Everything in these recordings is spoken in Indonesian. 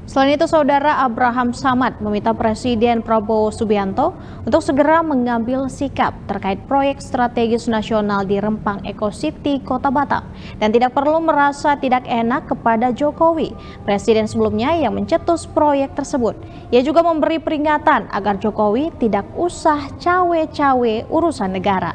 Selain itu, Saudara Abraham Samad meminta Presiden Prabowo Subianto untuk segera mengambil sikap terkait proyek strategis nasional di Rempang Eco City, Kota Batam, dan tidak perlu merasa tidak enak kepada Jokowi, Presiden sebelumnya yang mencetus proyek tersebut. Ia juga memberi peringatan agar Jokowi tidak usah cawe-cawe urusan negara.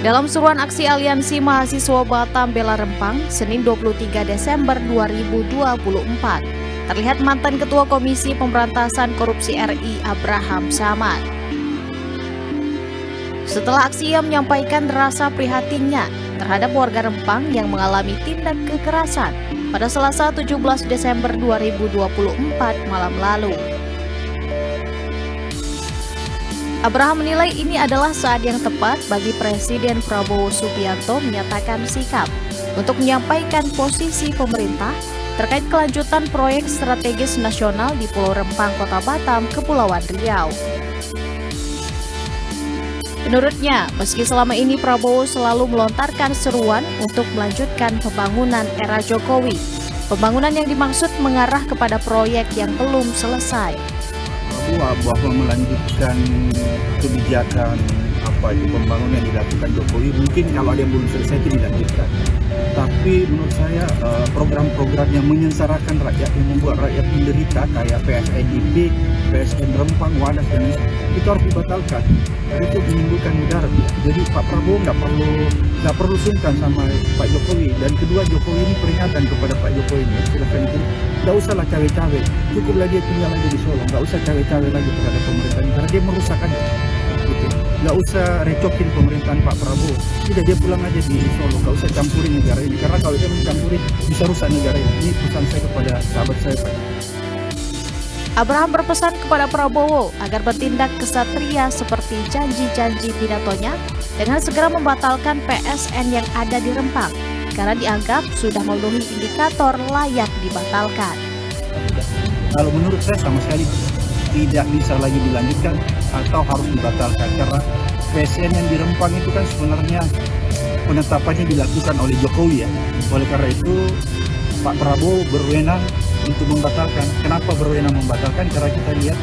Dalam seruan aksi aliansi mahasiswa Batam Bela Rempang, Senin 23 Desember 2024, terlihat mantan Ketua Komisi Pemberantasan Korupsi RI Abraham Samad. Setelah aksi, ia menyampaikan rasa prihatinnya terhadap warga Rempang yang mengalami tindak kekerasan pada Selasa 17 Desember 2024 malam lalu. Abraham menilai ini adalah saat yang tepat bagi Presiden Prabowo Subianto menyatakan sikap untuk menyampaikan posisi pemerintah terkait kelanjutan proyek strategis nasional di Pulau Rempang, Kota Batam, Kepulauan Riau. Menurutnya, meski selama ini Prabowo selalu melontarkan seruan untuk melanjutkan pembangunan era Jokowi, pembangunan yang dimaksud mengarah kepada proyek yang belum selesai. Bahwa melanjutkan kebijakan pembangunan yang dilakukan Jokowi, mungkin kalau ada yang belum selesai itu dilanjutkan. Tapi menurut saya program-program yang menyengsarakan rakyat, yang membuat rakyat menderita kayak PSNIP, PSN Rempang, Wadas dan itu harus dibatalkan. Itu menimbulkan mudarat. Jadi Pak Prabowo nggak perlu sungkan sama Pak Jokowi. Dan kedua, Jokowi ini peringatan kepada Pak Jokowi ini. Silakan itu, nggak usahlah cawe-cawe. Cukup lagi tinggal lagi di Solo. Nggak usah cawe-cawe lagi terhadap pemerintahan karena dia merusakkan. Gitu. Nggak usah recokin pemerintahan Pak Prabowo. Tidak, dia pulang aja di Solo. Nggak usah campurin negara ini. Karena kalau dia mencampuri bisa rusak negara ini. Ini pesan saya kepada sahabat saya, Pak. Abraham berpesan kepada Prabowo agar bertindak kesatria seperti janji-janji pidatonya dengan segera membatalkan PSN yang ada di Rempang karena dianggap sudah memenuhi indikator layak dibatalkan. Kalau menurut saya sama sekali tidak bisa lagi dilanjutkan atau harus dibatalkan karena PSN yang di Rempang itu kan sebenarnya penetapannya dilakukan oleh Jokowi ya. Oleh karena itu Pak Prabowo berwenang untuk membatalkan. Kenapa berwenang membatalkan? Karena kita lihat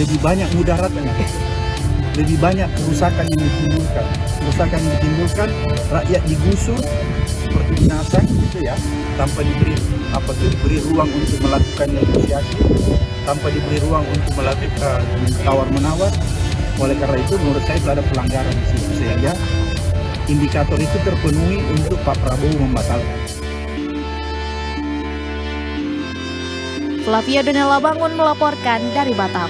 lebih banyak mudaratnya, lebih banyak kerusakan yang ditimbulkan. Kerusakan yang ditimbulkan, rakyat digusur seperti binatang gitu ya, tanpa diberi ruang untuk melakukan negosiasi, tanpa diberi ruang untuk melakukan tawar-menawar. Oleh karena itu menurut saya itu ada pelanggaran di situ, sehingga indikator itu terpenuhi untuk Pak Prabowo membatalkan. Flavia Donella Bangun melaporkan dari Batam.